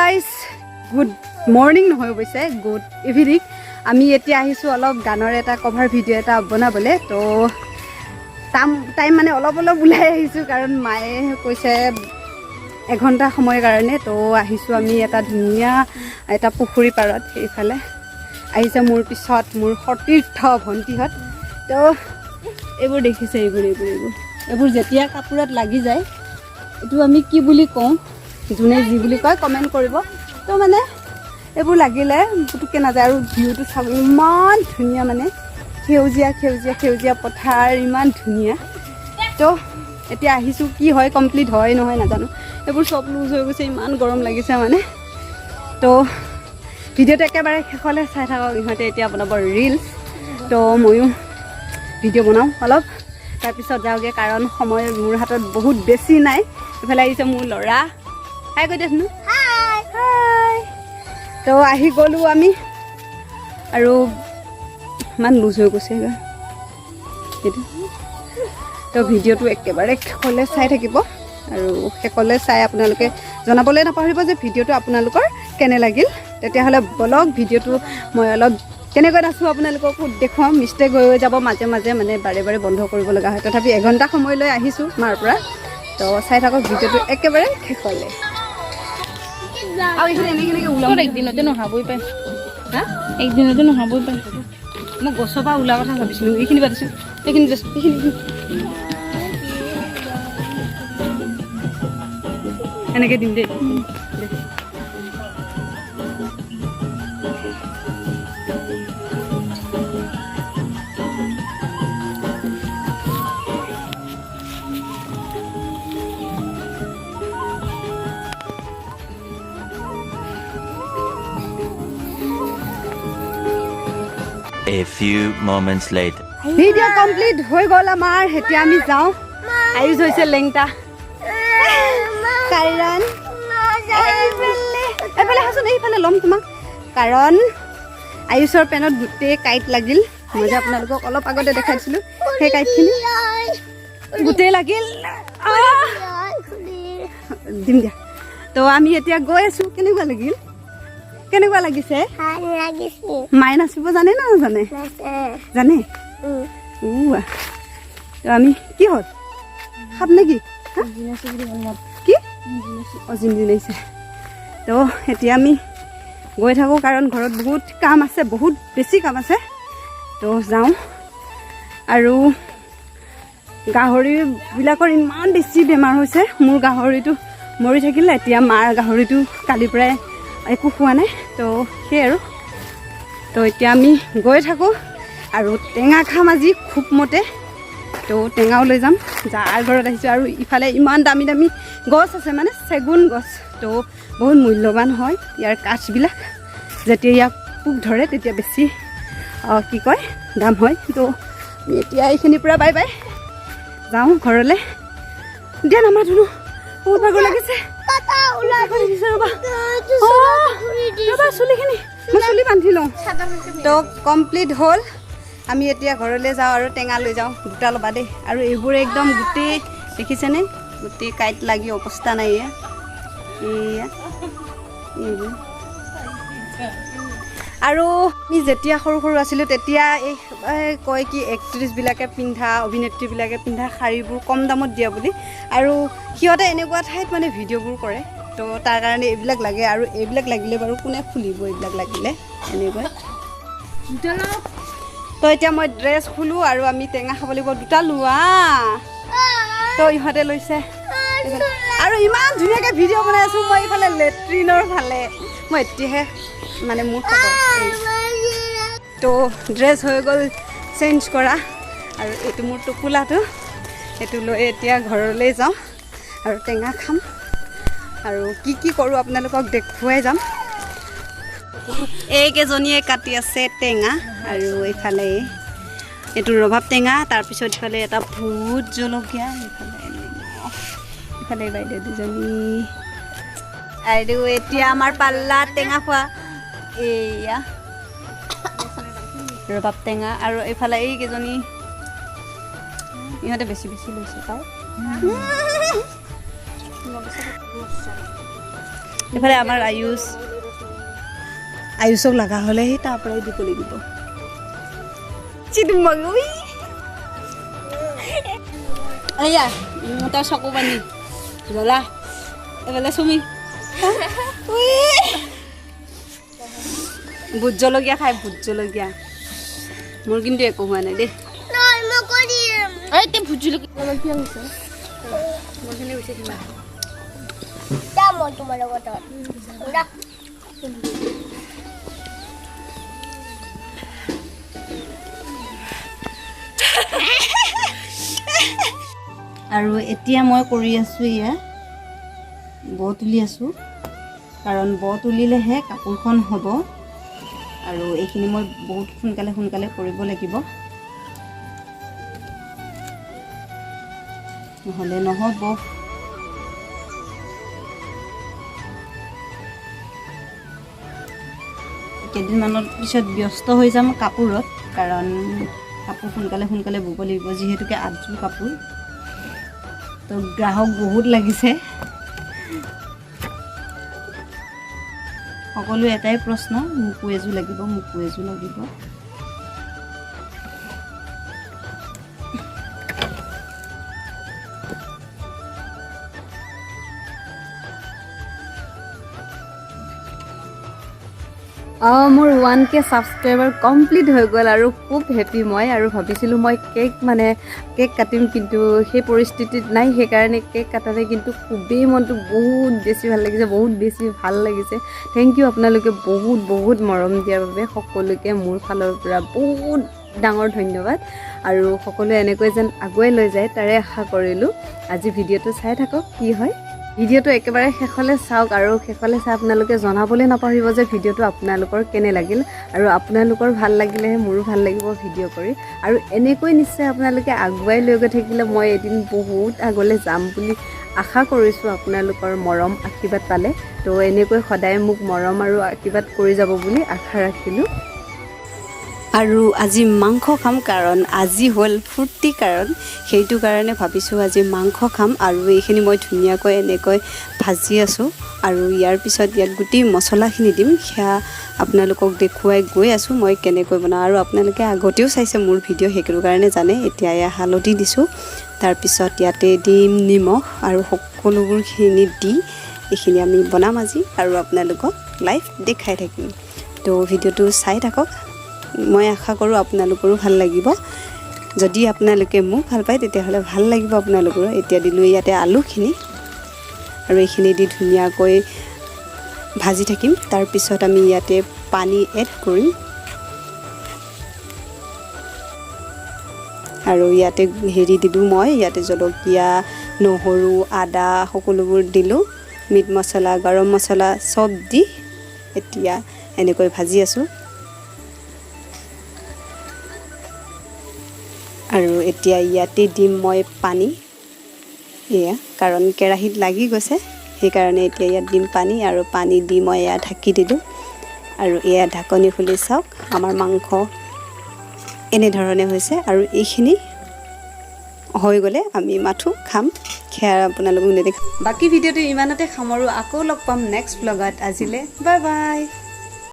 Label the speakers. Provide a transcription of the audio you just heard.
Speaker 1: Guys good morning নহয় অৱশ্যে good evening আমি এতিয়া আহিছোঁ অলপ গানৰ এটা কভাৰ ভিডিঅ' এটা বনাবলৈ তো টাইম মানে অলপ ওলাই আহিছোঁ কাৰণ মায়ে কৈছে এঘণ্টা সময়ৰ কাৰণে তো আহিছোঁ আমি এটা ধুনীয়া এটা পুখুৰী পাৰত সেইফালে আহিছে মোৰ পিছত মোৰ সতীৰ্থ ভণ্টিহঁত তো এইবোৰ দেখিছে এইবোৰ যেতিয়া কাপোৰত লাগি যায় এইটো আমি কি বুলি কওঁ যোনে যি বুলি কয় কমেণ্ট কৰিব তো মানে এইবোৰ লাগিলে পুতুককৈ নাযায় আৰু ভিউটো চাব ইমান ধুনীয়া মানে সেউজীয়া পথাৰ ইমান ধুনীয়া তো এতিয়া আহিছোঁ কি হয় কমপ্লিট হয় নহয় নাজানো এইবোৰ চব লুজ হৈ গৈছে ইমান গৰম লাগিছে মানে তো ভিডিঅ'টো একেবাৰে শেষলৈ চাই থাকক ইহঁতে এতিয়া বনাব ৰিলছ তো ময়ো ভিডিঅ' বনাওঁ অলপ তাৰপিছত যাওঁগৈ কাৰণ সময় মোৰ হাতত বহুত বেছি নাই এইফালে আহিছে মোৰ ল'ৰা হাই কৈ দেচোন হাই তো আহি গ'লোঁ আমি আৰু ইমান লুজ হৈ গৈছে সেইটো তো ভিডিঅ'টো একেবাৰে শেষলৈ চাই থাকিব আৰু শেষলৈ চাই আপোনালোকে জনাবলৈ নাপাহৰিব যে ভিডিঅ'টো আপোনালোকৰ কেনে লাগিল তেতিয়াহ'লে বলক ভিডিঅ'টো মই অলপ কেনেকৈ নাচোঁ আপোনালোককো দেখুৱাম মিষ্টেক হৈ যাব মাজে মাজে মানে বাৰে বন্ধ কৰিব লগা হয় তথাপি এঘণ্টা সময়লৈ আহিছোঁ মাৰ পৰা তো চাই থাকক ভিডিঅ'টো একেবাৰে শেষলৈ আৰু এইখিনি এনেকৈ ওলাম
Speaker 2: একদিনতে নহাবই পায় হা একদিনতে নহাবই পায়
Speaker 1: মই গছৰ পৰা ওলোৱা কথা ভাবিছিলোঁ এইখিনি পাতিছোঁ এইখিনি এনেকৈ দিম দেই
Speaker 3: A few moments later.
Speaker 1: Video' complete হৈ গ'ল আমাৰ এতিয়া আমি যাওঁ আয়ুষ হৈছে লেংটা কাৰণ এইফালে আছোন এইফালে ল'ম তোমাক কাৰণ আয়ুষৰ পেনত গোটেই কাঁইট লাগিল মই যে আপোনালোকক অলপ আগতে দেখাই দিছিলোঁ সেই কাঁইটখিনি গোটেই লাগিল দিম দিয়া তো আমি এতিয়া গৈ আছোঁ কেনেকুৱা লাগিছে মায়ে নাচিব জানে না নাজানে জানে তো আমি কি হ'ল খাপ নেকি কি জিন্দি লাগিছে তো এতিয়া আমি গৈ থাকোঁ কাৰণ ঘৰত বহুত কাম আছে বহুত বেছি কাম আছে তো যাওঁ আৰু গাহৰিবিলাকৰ ইমান বেছি বেমাৰ হৈছে মোৰ গাহৰিটো মৰি থাকিলে এতিয়া মাৰ গাহৰিটো কালিৰ পৰাই একো খোৱা নাই তো সেই আৰু তো এতিয়া আমি গৈ থাকোঁ আৰু টেঙা খাম আজি খুব মতে তো টেঙাও লৈ যাম যাৰ ঘৰত আহিছোঁ আৰু ইফালে ইমান দামী গছ আছে মানে চেগুন গছ তো বহুত মূল্যৱান হয় ইয়াৰ কাঠবিলাক যেতিয়া ইয়াক পোক ধৰে তেতিয়া বেছি কি কয় দাম হয় তো এতিয়া এইখিনিৰ পৰা বাই যাওঁ ঘৰলৈ দিয়া নামা ধুনো বহুত ভাগৰ লাগিছে চুলিখিনি মই চুলি বান্ধি লওঁ তো কমপ্লিট হ'ল আমি এতিয়া ঘৰলৈ যাওঁ আৰু টেঙা লৈ যাওঁ দুটা ল'বা দেই আৰু এইবোৰ একদম গোটেই দেখিছেনে গোটেই কাঁইট লাগি অৱস্থা নাই এয়া এইবোৰ আৰু আমি যেতিয়া সৰু আছিলোঁ তেতিয়া এই কয় কি এক্ট্ৰেছবিলাকে পিন্ধা অভিনেত্ৰীবিলাকে পিন্ধা শাড়ীবোৰ কম দামত দিয়া বুলি আৰু সিহঁতে এনেকুৱা ঠাইত মানে ভিডিঅ'বোৰ কৰে তো তাৰ কাৰণে এইবিলাক লাগে আৰু এইবিলাক লাগিলে বাৰু কোনে খুলিব এইবিলাক লাগিলে এনেকৈ তো এতিয়া মই ড্ৰেছ খোলোঁ আৰু আমি টেঙা খাব লাগিব দুটা লোৱা তো ইহঁতে লৈছে আৰু ইমান ধুনীয়াকৈ ভিডিঅ' বনাই আছোঁ মই এইফালে লেট্ৰিনৰ ফালে মই এতিয়াহে মানে মোৰ খবৰ তো ড্ৰেছ হৈ গ'ল চেঞ্জ কৰা আৰু এইটো মোৰ টোপোলাটো সেইটো লৈ এতিয়া ঘৰলৈ যাওঁ আৰু টেঙা খাম আৰু কি কৰোঁ আপোনালোকক দেখুৱাই যাম এইকেইজনীয়ে কাটি আছে টেঙা আৰু এইফালে এইটো ৰভাব টেঙা তাৰপিছত ইফালে এটা ভোট জলকীয়া ইফালে বাইদেউ দুজনী আৰু এতিয়া আমাৰ পাল্লা টেঙা খোৱা এয়া ৰভাব টেঙা আৰু এইফালে এইকেইজনী ইহঁতে বেছি লৈছে তাই এফালে আমাৰ আয়ুষক লগা হ'লে সেই তাৰ পৰাই দিব লাগিব চিদুমগৈ এয়া তাৰ চকু পানী জ্বলা এফালে চুমি ভোট জলকীয়া খাই ভোট জলকীয়া মোৰ কিন্তু একো হোৱা নাই দেই
Speaker 2: ভোট জলকীয়া হৈছে
Speaker 1: মোৰখিনি হৈছে কিবা আৰু এতিয়া মই কৰি আছোঁ এয়া ব তুলি আছোঁ কাৰণ ব তুলিলেহে কাপোৰখন হ'ব আৰু এইখিনি মই বহুত সোনকালে কৰিব লাগিব নহ'লে নহ'ব কেইদিনমানৰ পিছত ব্যস্ত হৈ যাম কাপোৰত কাৰণ কাপোৰ সোনকালে বব লাগিব যিহেতুকে 8যোৰ কাপোৰ তো গ্ৰাহক বহুত লাগিছে সকলো এটাই প্ৰশ্ন মোকো এযোৰ লাগিব মোৰ 1K ছাবস্ক্ৰাইবাৰ কমপ্লিট হৈ গ'ল আৰু খুব হেপী মই আৰু ভাবিছিলোঁ মই কেক কাটিম কিন্তু সেই পৰিস্থিতিত নাই সেইকাৰণে কেক কাটাতে কিন্তু খুবেই মনটো বহুত বেছি ভাল লাগিছে বহুত বেছি ভাল লাগিছে থেংক ইউ আপোনালোকে বহুত মৰম দিয়াৰ বাবে সকলোকে মোৰ ফালৰ পৰা বহুত ডাঙৰ ধন্যবাদ আৰু সকলোৱে এনেকৈ যেন আগুৱাই লৈ যায় তাৰে আশা কৰিলোঁ আজি ভিডিঅ'টো চাই থাকক কি হয় ভিডিঅ'টো একেবাৰে শেষলৈ চাওক আৰু শেষলৈ চাই আপোনালোকে জনাবলৈ নাপাহৰিব যে ভিডিঅ'টো আপোনালোকৰ কেনে লাগিল আৰু আপোনালোকৰ ভাল লাগিলেহে মোৰো ভাল লাগিব ভিডিঅ' কৰি আৰু এনেকৈ নিশ্চয় আপোনালোকে আগুৱাই লৈ গৈ থাকিলে মই এদিন বহুত আগলৈ যাম বুলি আশা কৰিছোঁ আপোনালোকৰ মৰম আশীৰ্বাদ পালে তো এনেকৈ সদায় মোক মৰম আৰু আশীৰ্বাদ কৰি যাব বুলি আশা ৰাখিলোঁ আৰু আজি মাংস খাম কাৰণ আজি হ'ল ফূৰ্তি কাৰণ সেইটো কাৰণে ভাবিছোঁ আজি মাংস খাম আৰু এইখিনি মই ধুনীয়াকৈ এনেকৈ ভাজি আছোঁ আৰু ইয়াৰ পিছত ইয়াত গোটেই মছলাখিনি দিম সেয়া আপোনালোকক দেখুৱাই গৈ আছোঁ মই কেনেকৈ বনাওঁ আৰু আপোনালোকে আগতেও চাইছে মোৰ ভিডিঅ' সেইটো কাৰণে জানে এতিয়া এয়া হালধি দিছোঁ তাৰপিছত ইয়াতে দিম নিমখ আৰু সকলোবোৰখিনি দি এইখিনি আমি বনাম আজি আৰু আপোনালোকক লাইভ দেখাই থাকিম তো ভিডিঅ'টো চাই থাকক মই আশা কৰোঁ আপোনালোকৰো ভাল লাগিব যদি আপোনালোকে মোক ভাল পায় তেতিয়াহ'লে ভাল লাগিব আপোনালোকৰো এতিয়া দিলোঁ ইয়াতে আলুখিনি আৰু এইখিনি দি ধুনীয়াকৈ ভাজি থাকিম তাৰপিছত আমি ইয়াতে পানী এড কৰিম আৰু ইয়াতে দিলোঁ মই ইয়াতে জলকীয়া নহৰু আদা সকলোবোৰ দিলোঁ মিট মছলা গৰম মছলা চব দি এতিয়া এনেকৈ ভাজি আছোঁ আৰু এতিয়া ইয়াতে দিম মই পানী এয়া কাৰণ কেৰাহীত লাগি গৈছে সেইকাৰণে এতিয়া ইয়াত দিম পানী আৰু পানী দি মই এয়া ঢাকি দিলোঁ আৰু এয়া ঢাকনি খুলি চাওক আমাৰ মাংস এনেধৰণে হৈছে আৰু এইখিনি হৈ গ'লে আমি মাথো খাম সেয়া আপোনালোকক নেদেখাম বাকী ভিডিঅ'টো ইমানতে সামৰোঁ আকৌ লগ পাম নেক্সট ব্লগত আজিলৈ বাই বাই